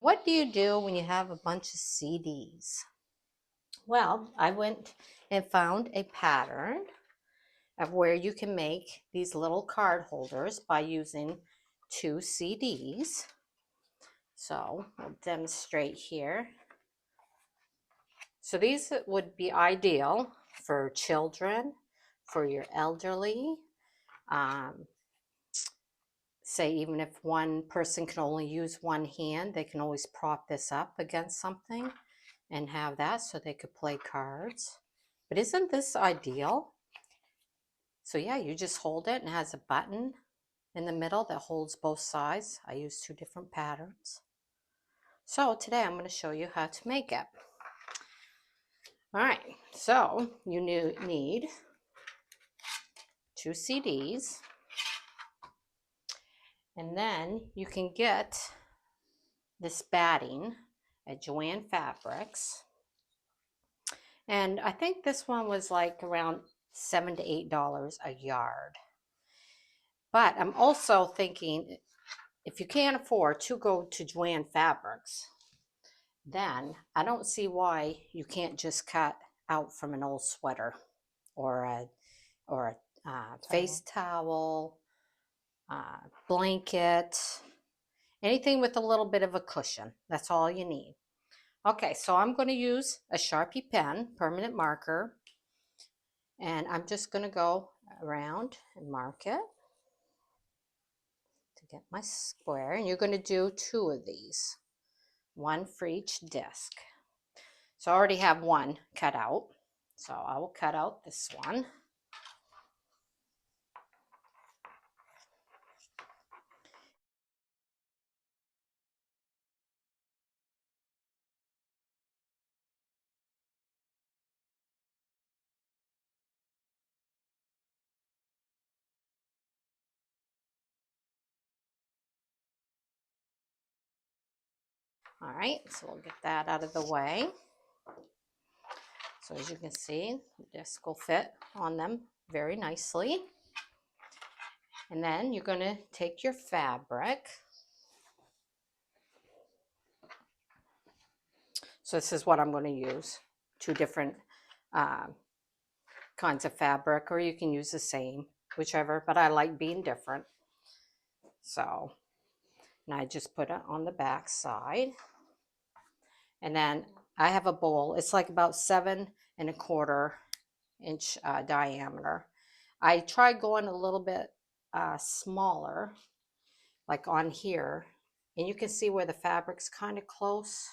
What do you do when you have a bunch of CDs? Well, I went and found a pattern of where you can make these little card holders by using 2 CDs. So I'll demonstrate here. So these would be ideal for children, for your elderly. Say even if one person can only use one hand, they can always prop this up against something and have that so they could play cards. But isn't this ideal? So yeah, you just hold it and it has a button in the middle that holds both sides. I use 2 different patterns. So today I'm going to show you how to make it. All right, so you need 2 CDs, and then you can get this batting at Joann Fabrics. And I think this one was like around $7 to $8 a yard. But I'm also thinking, if you can't afford to go to Joann Fabrics, then I don't see why you can't just cut out from an old sweater or a face towel, blanket, anything with a little bit of a cushion. That's all you need. Okay, so I'm going to use a Sharpie pen, permanent marker, and I'm just going to go around and mark it to get my square. And you're going to do 2 of these, 1 for each disc. So I already have 1 cut out, so I will cut out this one. All right, so we'll get that out of the way. So as you can see, the disc will fit on them very nicely. And then you're going to take your fabric. So this is what I'm going to use, 2 different kinds of fabric, or you can use the same, whichever, but I like being different. So, and I just put it on the back side. And then I have a bowl. It's like about 7¼ inch diameter. I tried going a little bit smaller, like on here, and you can see where the fabric's kind of close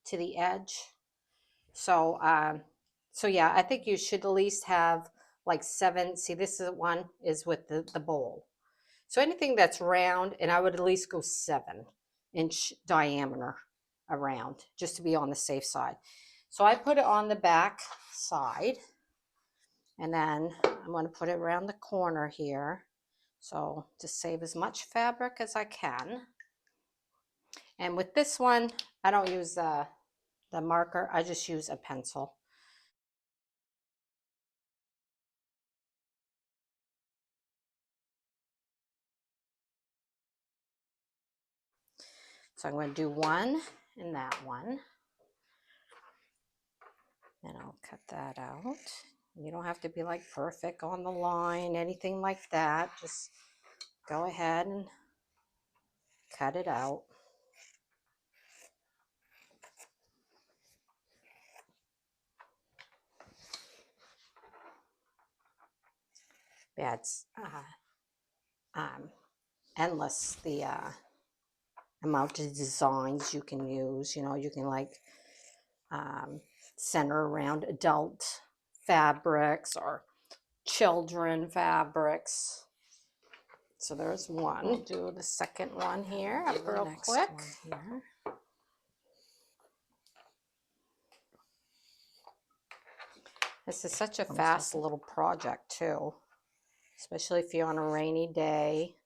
to the edge. So, so yeah, I think you should at least have like 7. See, this is one is with the bowl. So anything that's round, and I would at least go 7-inch diameter around, just to be on the safe side. So I put it on the back side, and then I'm going to put it around the corner here. So to save as much fabric as I can. And with this one, I don't use the marker, I just use a pencil. So I'm going to do 1 in that one. And I'll cut that out. You don't have to be like perfect on the line, anything like that. Just go ahead and cut it out. Yeah, it's endless the amount of designs you can use. You know, you can like center around adult fabrics or children fabrics. So there's one. We'll do the second one here real quick. This is such a fast little project too, especially if you're on a rainy day.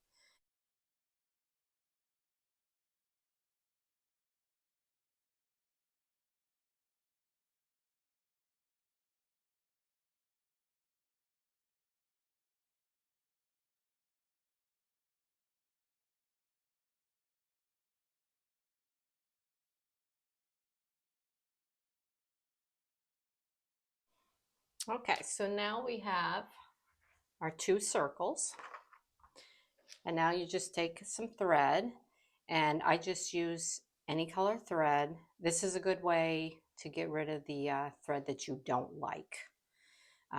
Okay, so now we have our 2 circles. And now you just take some thread, and I just use any color thread. This is a good way to get rid of the thread that you don't like,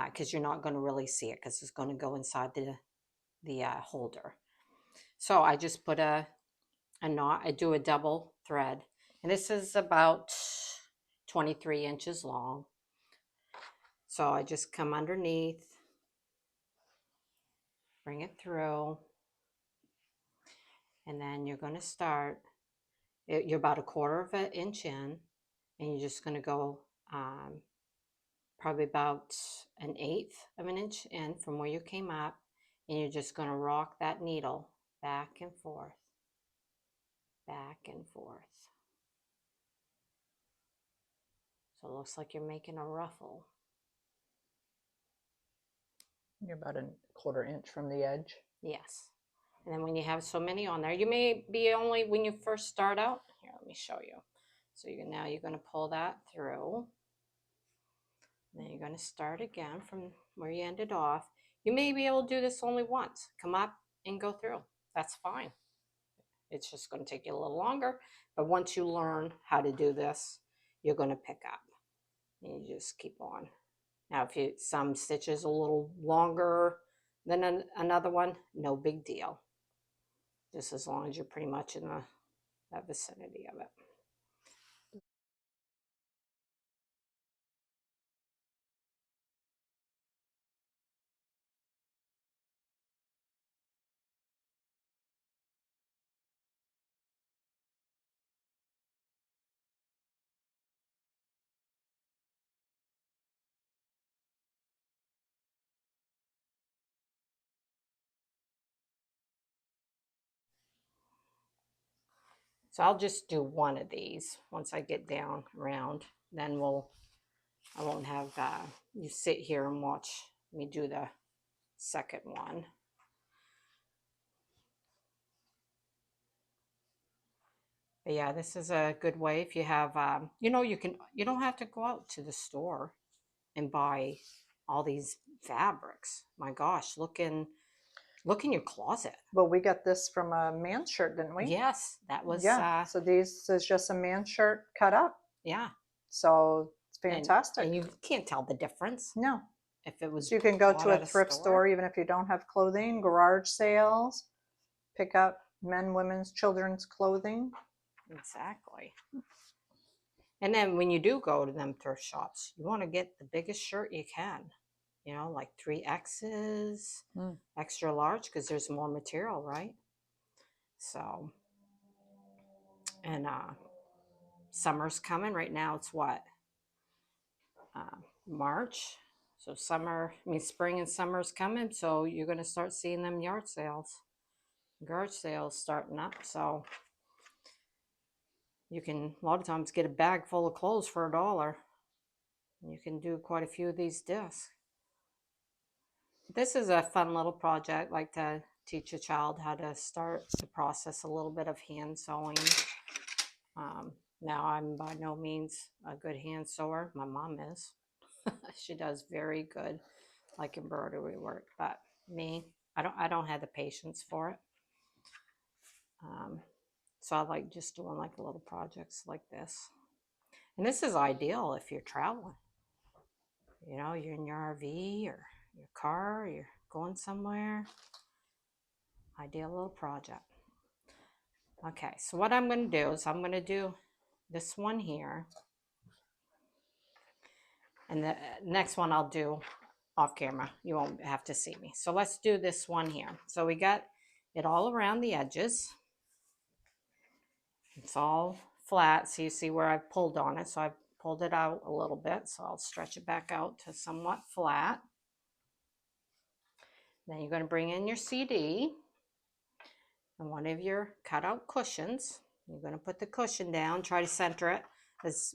because you're not going to really see it because it's going to go inside the holder. So I just put a knot. I do a double thread, and this is about 23 inches long. So I just come underneath, bring it through, and then you're going to start. You're about 1/4 of an inch in, and you're just going to go probably about 1/8 of an inch in from where you came up, and you're just going to rock that needle back and forth, back and forth. So it looks like you're making a ruffle. You're about 1/4 inch from the edge. Yes. And then when you have so many on there, you may be only when you first start out. Here, let me show you. So now you're going to pull that through. Then you're going to start again from where you ended off. You may be able to do this only once. Come up and go through. That's fine. It's just going to take you a little longer. But once you learn how to do this, you're going to pick up. And you just keep on. Now, if some stitches a little longer than another one, no big deal. Just as long as you're pretty much in that vicinity of it. So I'll just do one of these once I get down around. Then I won't have you sit here and watch me do the second one. But yeah, this is a good way if you have, you don't have to go out to the store and buy all these fabrics. My gosh, look in your closet. Well, we got this from a man's shirt, didn't we? Yes, that was, yeah. So this is just a man's shirt cut up. Yeah. So it's fantastic. And you can't tell the difference. No. If it was, so you can go to a thrift store, even if you don't have clothing, garage sales, pick up men, women's, children's clothing. Exactly. And then when you do go to them thrift shops, you want to get the biggest shirt you can, like 3X's, extra large, because there's more material, right? So, and summer's coming right now. It's what? March. So spring and summer's coming. So you're going to start seeing them yard sales, garage sales starting up. So you can, a lot of times, get a bag full of clothes for $1. You can do quite a few of these discs. This is a fun little project, like to teach a child how to start the process a little bit of hand sewing. Now, I'm by no means a good hand sewer. My mom is. She does very good, like embroidery work. But me, I don't have the patience for it. So I like just doing like little projects like this. And this is ideal if you're traveling. You're in your RV or your car, or you're going somewhere. Ideal little project. Okay, so what I'm going to do is I'm going to do this one here. And the next one I'll do off camera. You won't have to see me. So let's do this one here. So we got it all around the edges. It's all flat. So you see where I've pulled on it. So I've pulled it out a little bit. So I'll stretch it back out to somewhat flat. Then you're going to bring in your CD and one of your cutout cushions. You're going to put the cushion down, try to center it as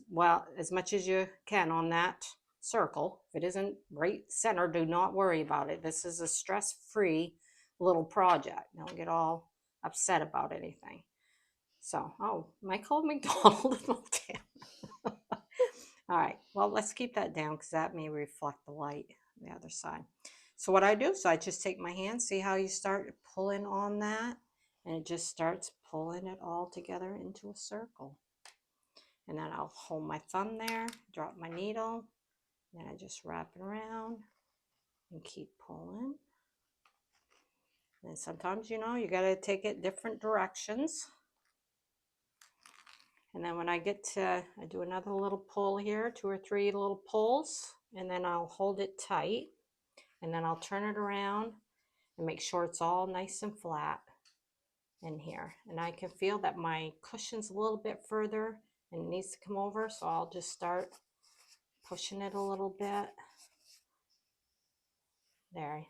much as you can on that circle. If it isn't right center, do not worry about it. This is a stress-free little project. Don't get all upset about anything. So, Michael McDonald. All right. Well, Well, let's keep that down because that may reflect the light on the other side. So what I do is I just take my hand, see how you start pulling on that, and it just starts pulling it all together into a circle. And then I'll hold my thumb there, drop my needle, and then I just wrap it around and keep pulling. And sometimes, you know, you got to take it different directions. And then when I get to, I do another little pull here, 2 or 3 little pulls, and then I'll hold it tight, and then I'll turn it around and make sure it's all nice and flat in here. And I can feel that my cushion's a little bit further and it needs to come over, so I'll just start pushing it a little bit. There,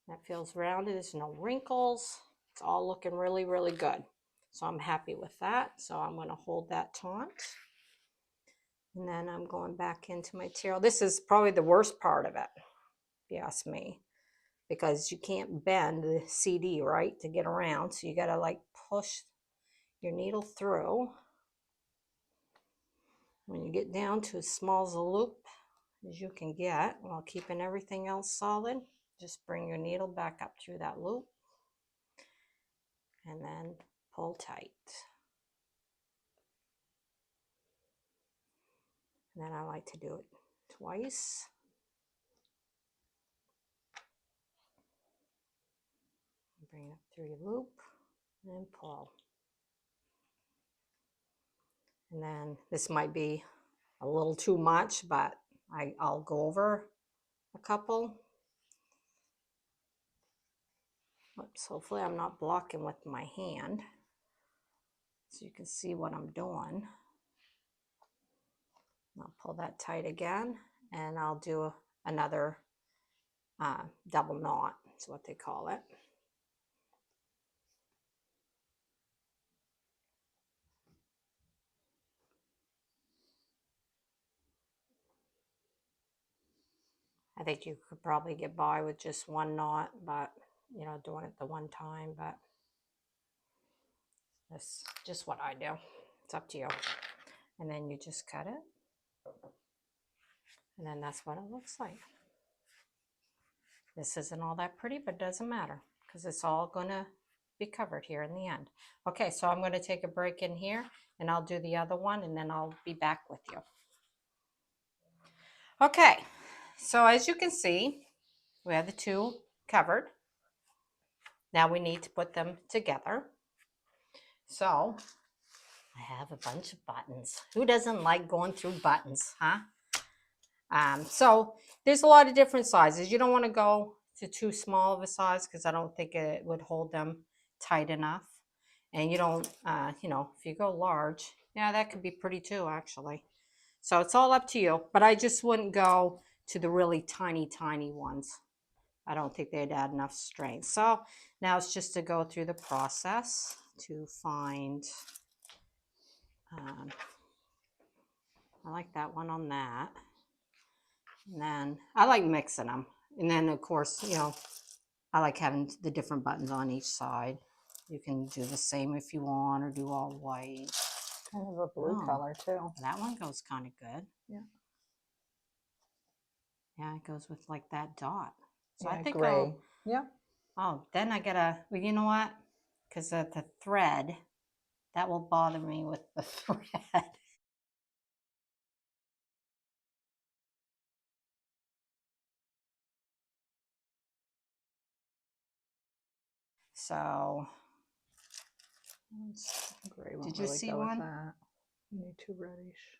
that feels rounded, there's no wrinkles. It's all looking really, really good. So I'm happy with that. So I'm going to hold that taut. And then I'm going back into my material. This is probably the worst part of it, if you ask me, because you can't bend the CD, right, to get around. So you got to like push your needle through. When you get down to as small as a loop as you can get, while keeping everything else solid, just bring your needle back up through that loop and then pull tight. And then I like to do it twice. Bring it up through your loop and pull. And then this might be a little too much, but I'll go over a couple. Oops, hopefully I'm not blocking with my hand, so you can see what I'm doing. I'll pull that tight again, and I'll do another double knot, is what they call it. I think you could probably get by with just one knot, but you know, doing it the one time, but that's just what I do. It's up to you. And then you just cut it. And then that's what it looks like. This isn't all that pretty, but it doesn't matter because it's all gonna be covered here in the end. Okay, so I'm gonna take a break in here and I'll do the other one and then I'll be back with you. Okay, so as you can see, we have the two covered. Now we need to put them together. So I have a bunch of buttons. Who doesn't like going through buttons, huh? So there's a lot of different sizes. You don't want to go to too small of a size because I don't think it would hold them tight enough. And you don't, you know, if you go large, yeah, that could be pretty too, actually. So it's all up to you. But I just wouldn't go to the really tiny, tiny ones. I don't think they'd add enough strength. So now it's just to go through the process to find, I like that one on that. And then I like mixing them. And then of course, you know, I like having the different buttons on each side. You can do the same if you want or do all white. Kind of a blue color too. That one goes kind of good. Yeah. Yeah, it goes with like that dot. So yeah, I think gray. Yeah. Oh, then I gotta, well, you know what? Because of the thread, that will bother me with the thread. So, Gray won't did you really see go one? with that. You need too reddish.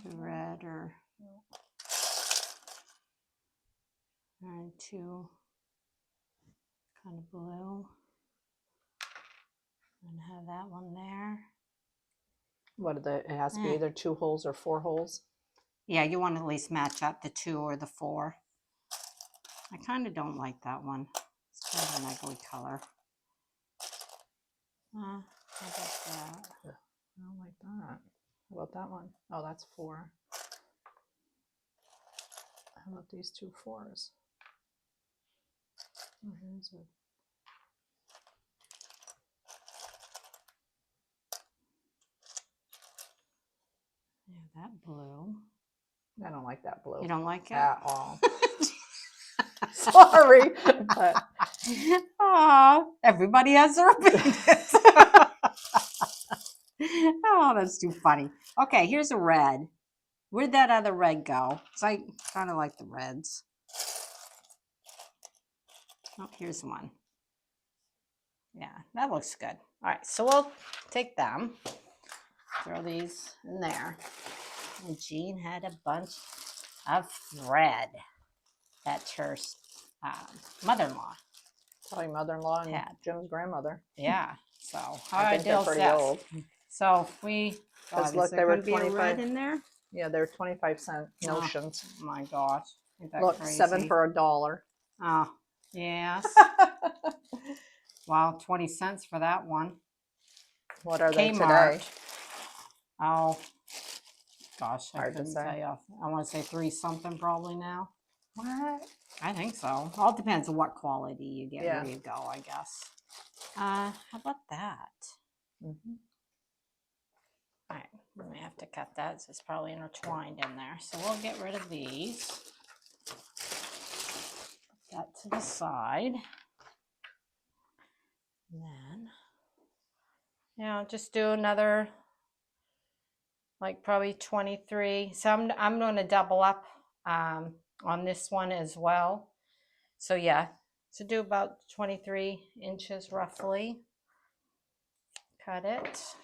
Too red or too kind of blue. And have that one there. What are the, it has to be either 2 holes or 4 holes. Yeah, you want to at least match up the 2 or the 4. I kind of don't like that one. It's kind of an ugly color. How about that? I don't like that. How about that one? Oh, that's 4. How about these 2 4s? Oh, here's a... Yeah, that blue. I don't like that blue You don't like it? at all. Sorry, but everybody has their opinions. Oh, that's too funny. Okay, here's a red. Where'd that other red go? So I kind of like the reds. Oh, here's one. Yeah, that looks good. All right, so we'll take them, throw these in there. And Jean had a bunch of thread that her mother-in-law probably mother-in-law and had. Jim's grandmother. Yeah, so how I I think they're deal pretty this. old. So we, Because God, look, is they there were going to be a 25. red in there? Yeah, they're 25-cent notions. Oh my gosh, ain't that Look, crazy? 7 for $1. Oh, yes. Wow, 20 cents for that one. What are they Kmart. today? Oh, gosh, I Hard to couldn't say. tell you. I want to say 3 something probably now. What? I think so. All depends on what quality you get, Yeah. where you go, I guess. How about that? Mm-hmm. All right, we may have to cut that. So it's probably intertwined in there. So we'll get rid of these. Put that to the side. And then, just do another, like probably 23. So I'm going to double up on this one as well. So yeah, so do about 23 inches roughly. Cut it.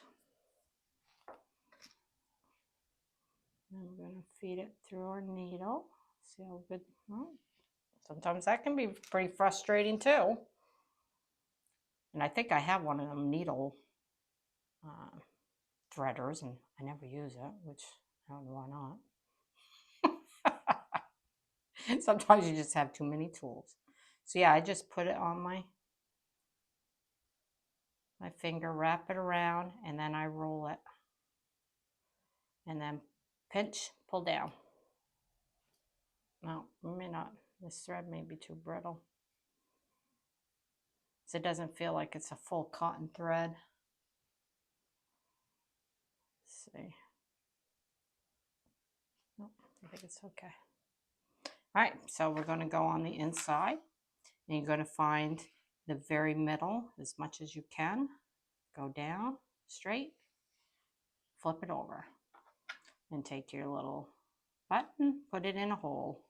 And we're going to feed it through our needle. See how good. Well, sometimes that can be pretty frustrating too. And I think I have one of them needle threaders, and I never use it, which I don't know why not. Sometimes you just have too many tools. So yeah, I just put it on my finger, wrap it around, and then I roll it. And then pinch, pull down. No, may not. This thread may be too brittle. So it doesn't feel like it's a full cotton thread. Let's see. Nope, I think it's okay. All right, so we're going to go on the inside, and you're going to find the very middle as much as you can. Go down straight, flip it over, and take your little button, put it in a hole,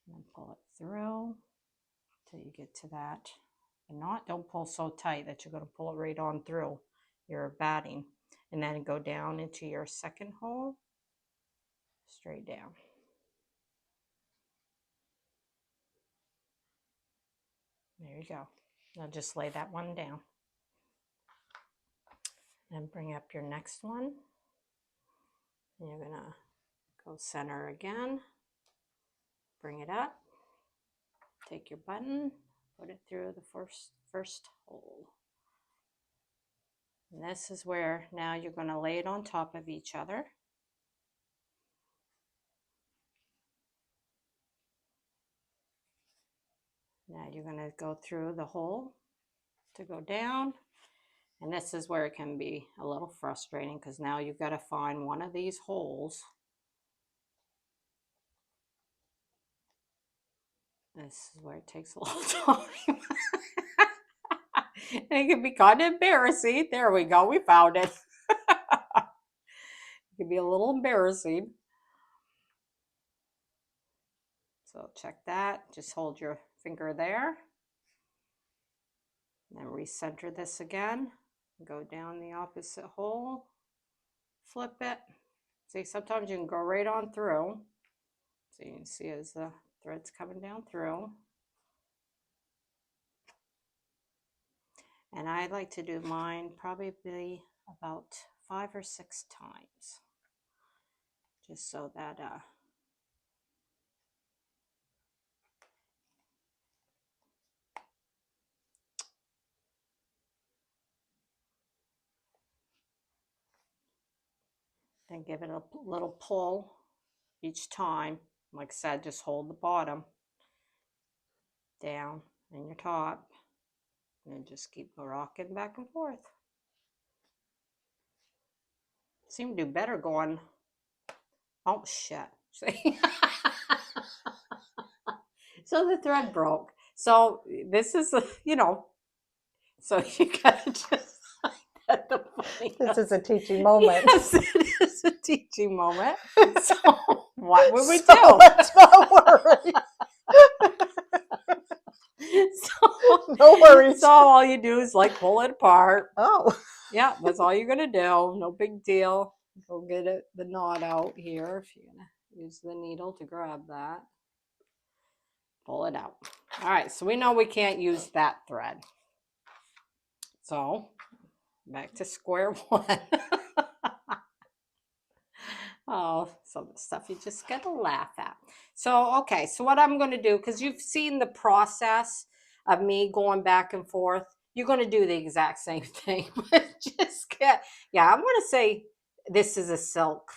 and then pull it through till you get to that. And don't pull so tight that you're going to pull it right on through your batting. And then go down into your second hole, straight down. There you go. Now just lay that one down. And bring up your next one. And you're gonna go center again. Bring it up. Take your button, put it through the first hole. And this is where now you're gonna lay it on top of each other. Now you're gonna go through the hole to go down. And this is where it can be a little frustrating because now you've got to find one of these holes. This is where it takes a little time. And it can be kind of embarrassing. There we go. We found it. It can be a little embarrassing. So check that. Just hold your finger there. And then recenter this again. Go down the opposite hole. Flip it. See, sometimes you can go right on through. So you can see as the thread's coming down through. And I like to do mine probably about 5 or 6 times. Just so that then give it a little pull each time. Like I said, just hold the bottom down and your top, and then just keep rocking back and forth. seem to do better going. Oh shit. See? So the thread broke. So this is so you gotta just at the funny. This is a teaching moment. Yes, it is a teaching moment. So what would we So do? let's not worry. So No worries. So all you do is like pull it apart. Oh. Yeah, that's all you're gonna do. No big deal. Go get the knot out here if you're gonna use the needle to grab that. Pull it out. All right, so we know we can't use that thread. So back to square one. Oh, some stuff you just gotta laugh at. So, okay, so what I'm gonna do, because you've seen the process of me going back and forth, you're gonna do the exact same thing, but just get, yeah, I'm gonna say this is a silk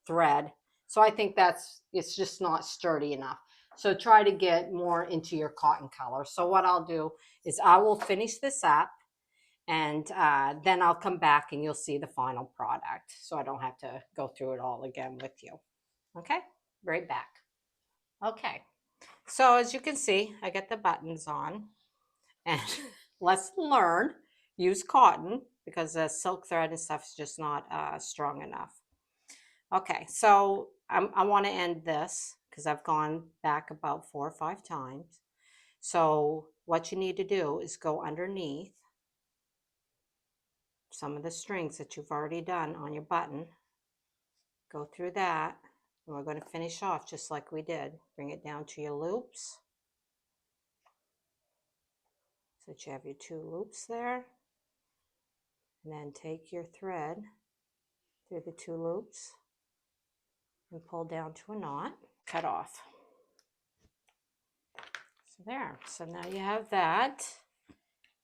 thread. So I think it's just not sturdy enough. So try to get more into your cotton color. So what I'll do is I will finish this up and then I'll come back and you'll see the final product. So I don't have to go through it all again with you. Okay, right back. Okay, so as you can see, I got the buttons on and let's learn, use cotton because the silk thread and stuff is just not strong enough. Okay, so I want to end this because I've gone back about 4 or 5 times. So what you need to do is go underneath some of the strings that you've already done on your button. Go through that, and we're going to finish off just like we did. Bring it down to your loops. So that you have your 2 loops there. And then take your thread through the 2 loops and pull down to a knot. Cut off. So there. So now you have that.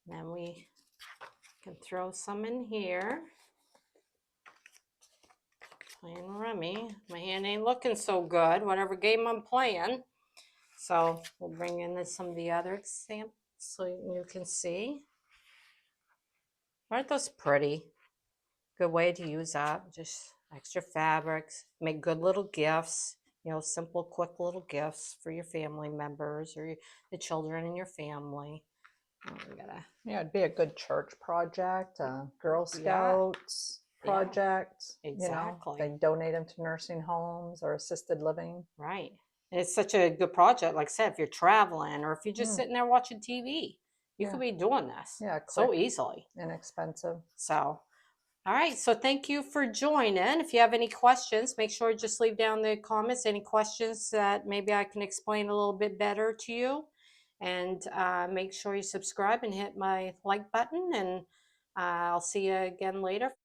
And then we can throw some in here. Playing rummy. My hand ain't looking so good, whatever game I'm playing. So we'll bring in some of the other examples so you can see. Aren't those pretty? Good way to use up just extra fabrics. Make good little gifts. Simple, quick little gifts for your family members or the children in your family. Oh, Yeah, it'd be a good church project, Girl Scouts project. Exactly. They donate them to nursing homes or assisted living. Right. And it's such a good project. Like I said, if you're traveling or if you're just sitting there watching TV, you could be doing this so easily. Inexpensive. So, all right. So thank you for joining. If you have any questions, make sure to just leave down the comments any questions that maybe I can explain a little bit better to you. And make sure you subscribe and hit my like button. And I'll see you again later.